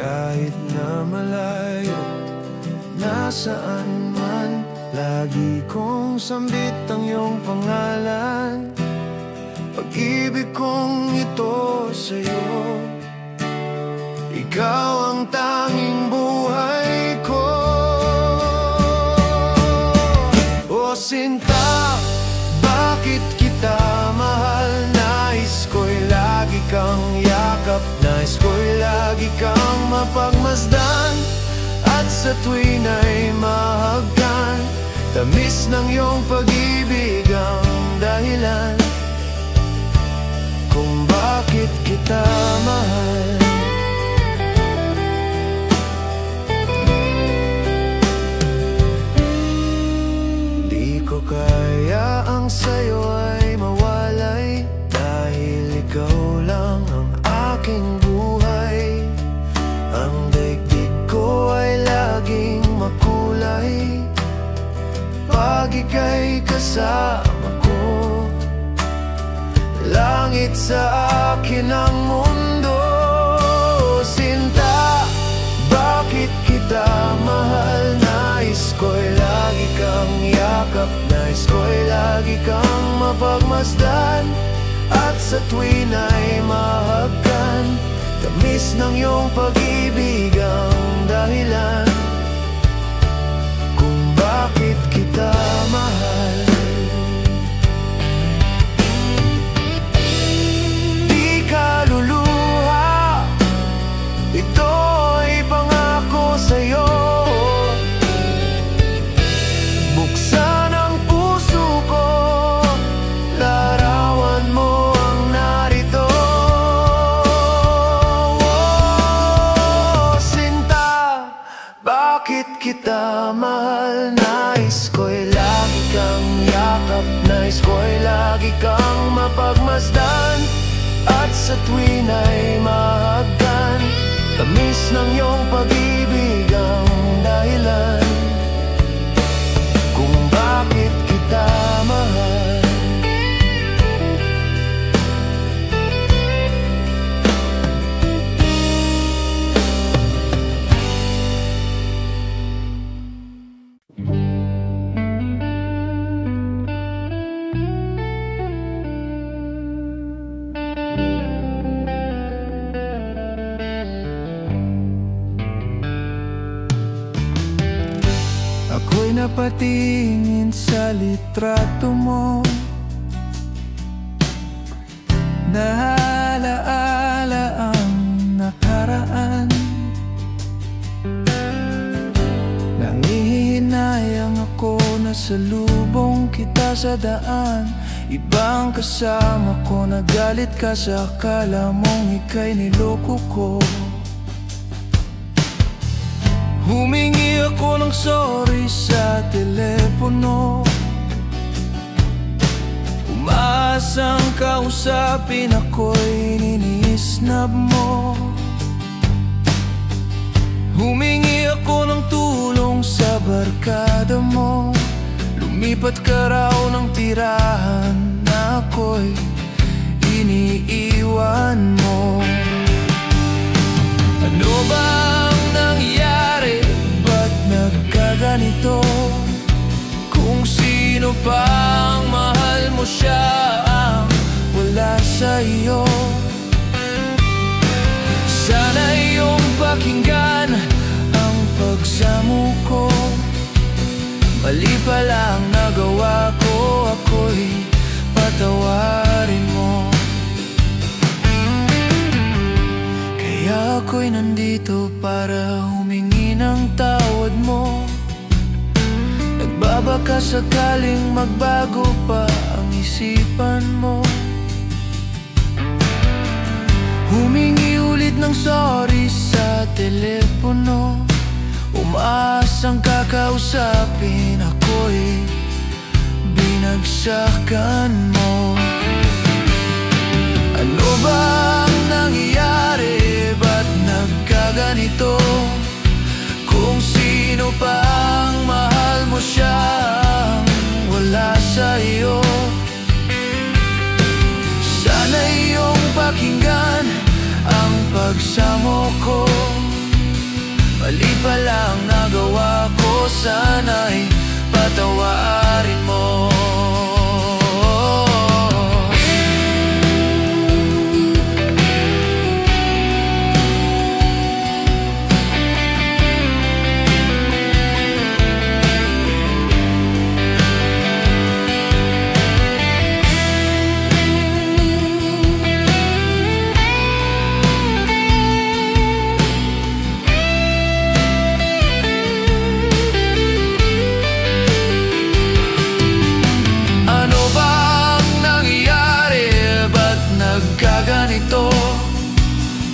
kahit na malayo, nasaan man, lagi kong sambit ang iyong pangalan. Pag-ibig kong ito sa'yo, ikaw ang tanging buhay ko. O sinta, bakit kita mahal? Nais ko'y lagi kang yakap, nais ko'y lagi kang mapagmasdan, at sa tuwin ay mahagkan. Tamis ng iyong pag-ibig ang dahilan kung bakit kita mahal. Di ko kaya ang sa'yo ay mawalay, dahil ikaw lang ang aking buhay. Ang daigdig ko ay laging makulay pag ika'y kasama ko. Langit sa akin ang mundo. Sinta, bakit kita mahal? Nais ko'y lagi kang yakap, nais ko'y lagi kang mapagmasdan, at sa tuwin ay mahagkan. Tamis ng iyong pag-ibig ang dahilan kung bakit kita mahal. Ito'y pangako sa'yo. Buksan ang puso ko, larawan mo ang narito. Oh, sinta, bakit kita mahal? Nais ko'y lagi kang yakap, nais ko'y lagi kang mapagmasdan, at sa tuwin ay mahagkan. Tamis ng iyong pag-ibig ang dahilan kung bakit kita mahal. Ako'y napatingin sa litrato mo, naalaala ang nakaraan. Nangihinayang ako na salubong kita sa daan. Ibang kasama ko, nagalit ka sa akala mong ika'y niloko ko. Humingi ako ng sorry sa telepono, umaasang kausapin ako'y ninisnab mo. Humingi ako ng tulong sa barkada mo, lumipat ka raw ng tirahan na ako'y iniiwan mo. Ano bang nangyari? Ba't nagkaganito? Kung sino pang mahal mo, siya ang wala sa iyo. Sana iyong pakinggan ang pagsamo ko. Mali palang nagawa ko, ako'y patawarin mo. Kaya ako'y nandito para humingi ng tawad mo. Nagbabaka sakaling magbago pa ang isipan mo. Humingi ulit ng sorry sa telepono, umaasang kakausapin ako'y binagsakan mo. Ano bang nangyayari? Ba't nagkaganito? Kung sino pang mahal mo, siyang wala sa iyo. Sana iyong pakinggan ang pagsamo ko. Mali pala ang nagawa ko, sana'y patawarin mo.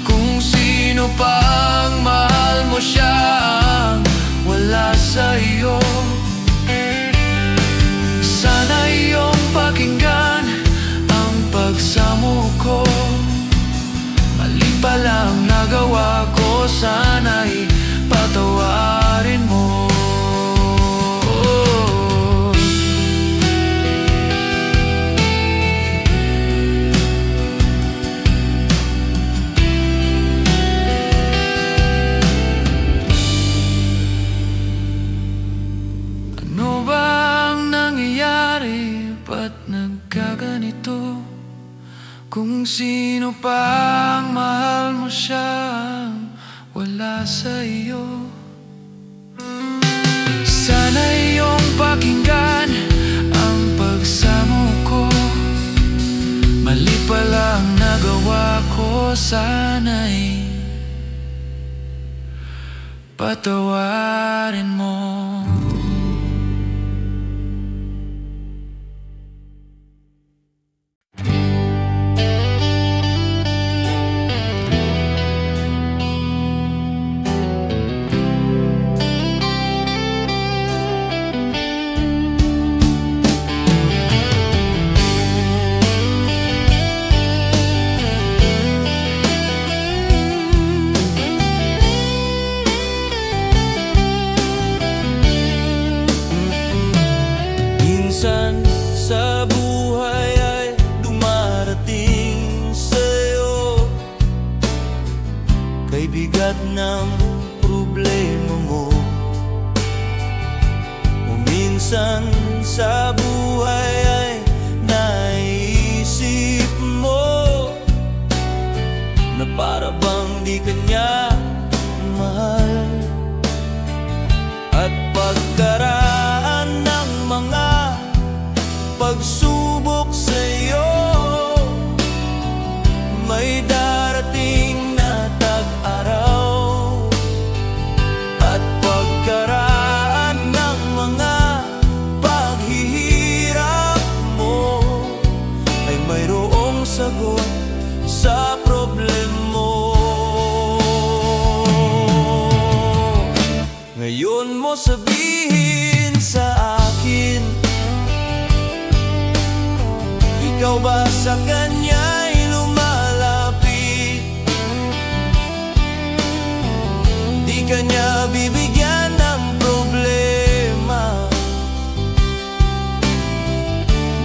Kung sino pang mahal mo siyang wala sa iyo, sana iyong pakinggan ang pagsamo ko. Mali pala ang nagawa ko, sana'y patawarin mo. Kung sino pang mahal mo siyang wala sa iyo, sana iyong pakinggan ang pagsamo ko. Mali pala ang nagawa ko, sana'y patawarin mo. Sa buhay ay dumarating sa'yo, kay bigat ng problema mo. O minsan sa buhay ay naisip mo na para bang di kanya mahal. At pagkaraan ng mga pagsubok sa'yo, may darating na tag-araw. At pagkaraan ng mga paghihirap mo, ay mayroong sagot sa problema mo. Ngayon mo sabihin sa akin, ikaw ba sa kanya'y lumalapit? Di kanya bibigyan ng problema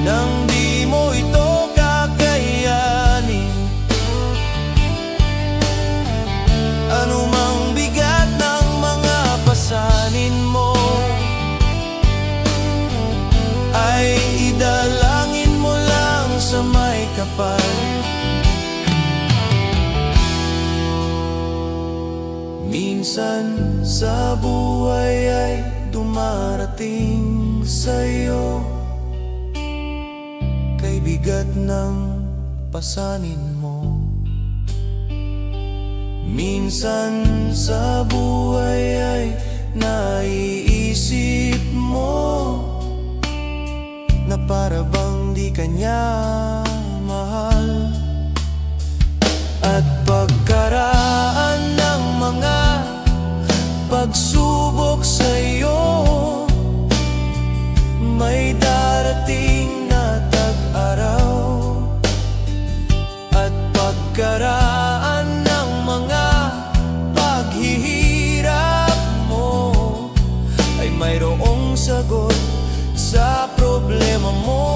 nang di mo ito kakayanin. Ano mang bigat ng mga pasanin mo, ay idalangin mo lang sa may kapal. Minsan sa buhay ay dumarating sa'yo, kay bigat ng pasanin mo. Minsan sa buhay ay naiisip mo na para bang di kanya mahal. At pagkaraan ng mga pagsubok sa'yo, may darating na tag-araw. At pagkaraan ng mga paghihirap mo, ay mayroong sagot sa problema mo.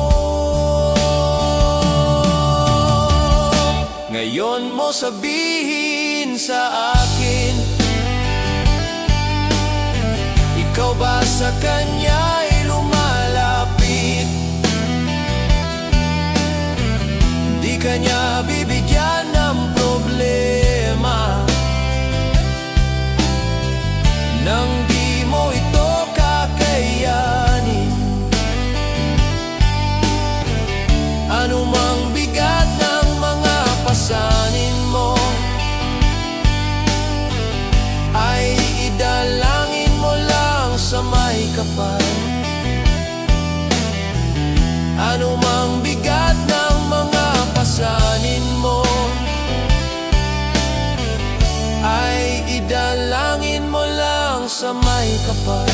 Ngayon mo sabihin sa akin, ikaw ba sa kanya'y lumalapit? Di kanya bibigyan ng problema nang di mo ito kakayanin. Anumang bigat ng mga pasanin mo ay idalangin mo lang sa may kapal. Anumang bigat ng mga pasanin mo ay idalangin mo lang sa may kapal.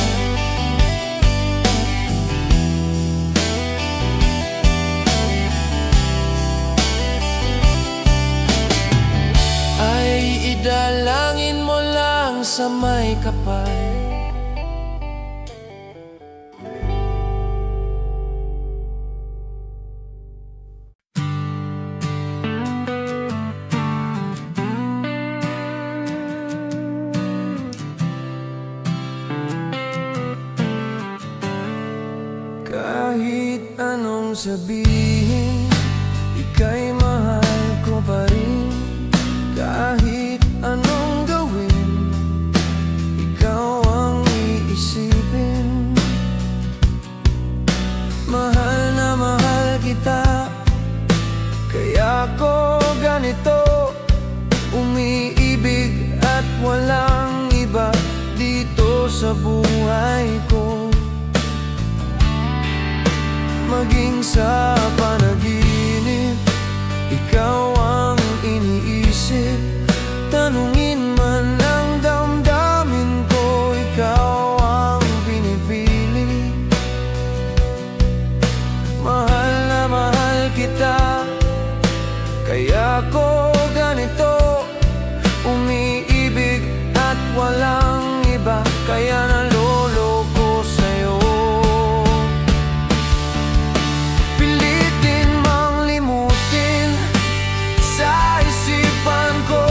Ay idalangin mo lang sa may kapal. Kahit anong sabihin, ika'y mahal ko pa rin. Kahit anong gawin, ikaw ang iisipin. Mahal na mahal kita, kaya ko ganito umiibig at walang iba dito sa buhay ko. Maging sa panaginip, ikaw ang iniisip. Tanungin man ang damdamin ko, ikaw ang pinipili. Mahal na mahal kita, kaya ko ganito umiibig at walang iba. Kaya naloloko sa'yo. Pilitin mang limutin sa isipan ko,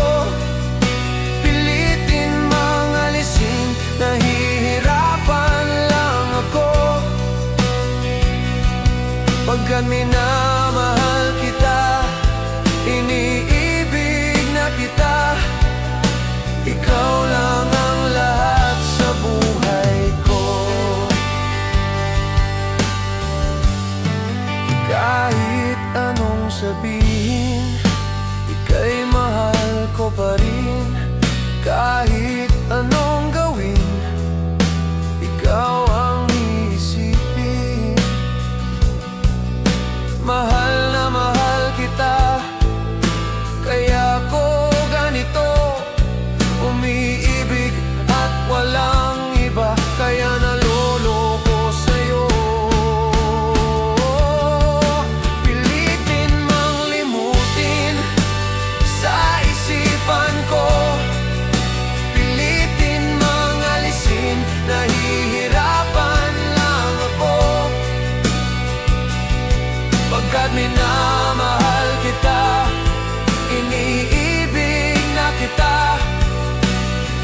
pilitin mang alisin, nahihirapan lang ako. Pagkat minamahal kita, iniibig na kita, ikaw lang ang lahat sa buhay ko. Kahit anong sabihin, ika'y mahal ko pa rin. Kahit anong gawin, ikaw ang iisipin. Mahal na mahal kita, kaya ko ganito umiibig at walang iba. Kaya naloloko sa'yo. Pilitin mang limutin sa isipan ko, pilitin mang alisin, nahihirapan lang ako. Pagkat minamahal kita, iniibig na kita,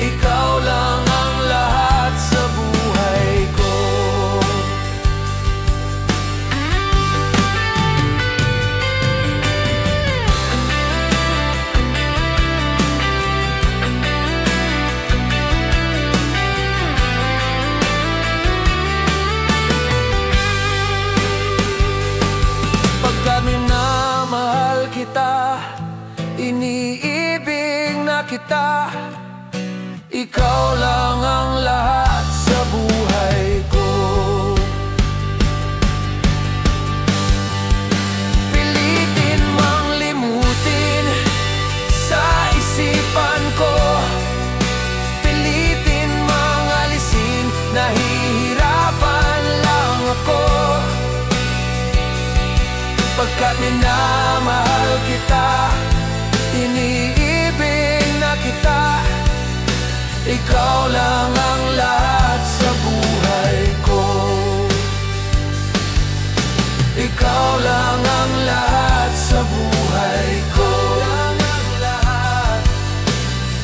ikaw lang ang lahat sa buhay ko. Pagkat minamahal kita, iniibig na kita, ikaw lang ang lahat sa buhay ko. Pilitin mang limutin sa isipan ko, pilitin mang alisin, nahihirapan lang ako. Pagkat minamahal kita, iniibig na kita, ikaw lang ang lahat sa buhay ko. Ikaw lang ang lahat sa buhay ko.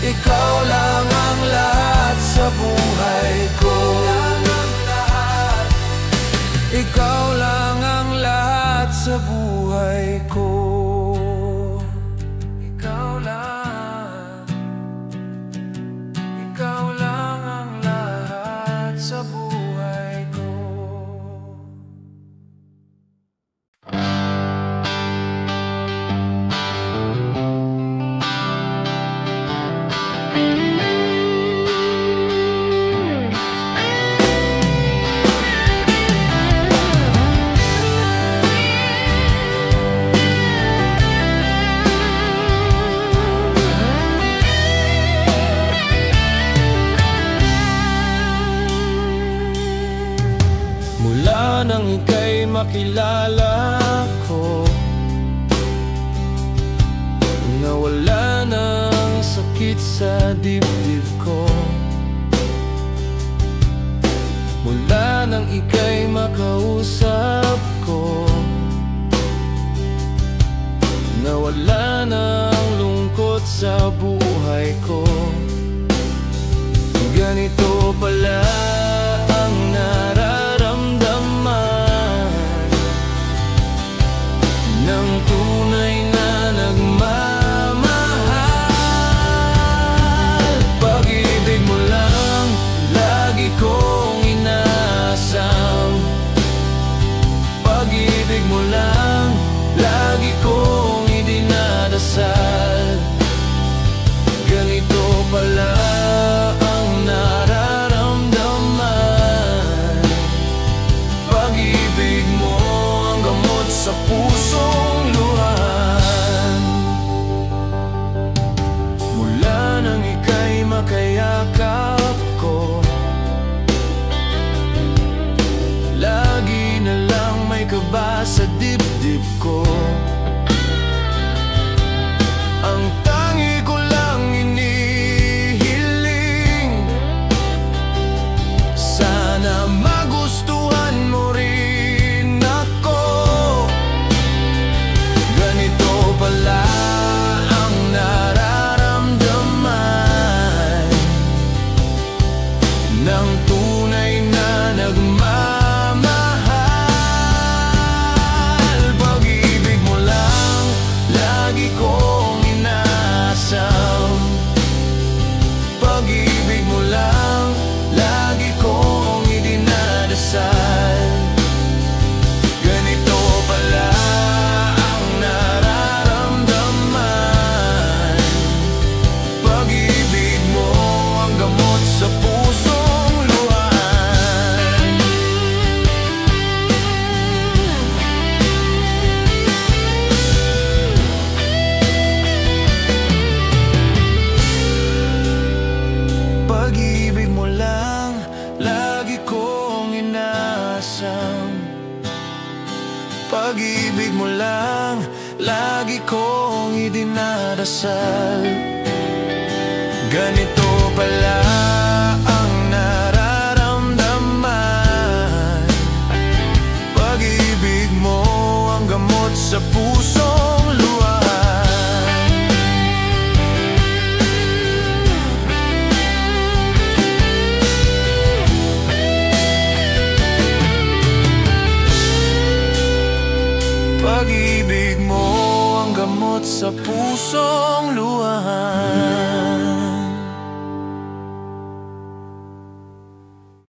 Ikaw lang ang lahat sa buhay ko. sa buhay ko. Ikaw lang ang lahat sa buhay ko. Mula nang ika'y makilala ko, nawala ng sakit sa dibdib ko. Mula nang ika'y makausap ko, nawala ng lungkot sa buhay ko. Ganito pala ang nararamdaman ng tunay na nagmamahal. Pag-ibig mo lang lagi kong inaasam. Pag-ibig mo lang lagi kong idinadasal. Ganito pala ang nararamdaman. Pag-ibig mo ang gamot sa pusong luhan. Mula nang ika'y makayakap ko, lagi na lang may kaba sa dibdib ko. Ang tangi ko lang inihiling, sana magustuhan mo rin ako. Ganito pala ang nararamdaman ng tunay na nagmamahal. Pag-ibig mo lang lagi kong inaasam. Pag-ibig mo lang lagi kong idinadasal. Ganito pala ang nararamdaman. Pag-ibig mo ang gamot sa pusong luhan. Pag-ibig mo lang lagi kong inaasam. Pag-ibig mo lang lagi kong idinadasal. Ganito pala ang nararamdaman. Pag-ibig mo ang gamot sa pusong luhan. Pag-ibig mo ang gamot sa pusong luhan.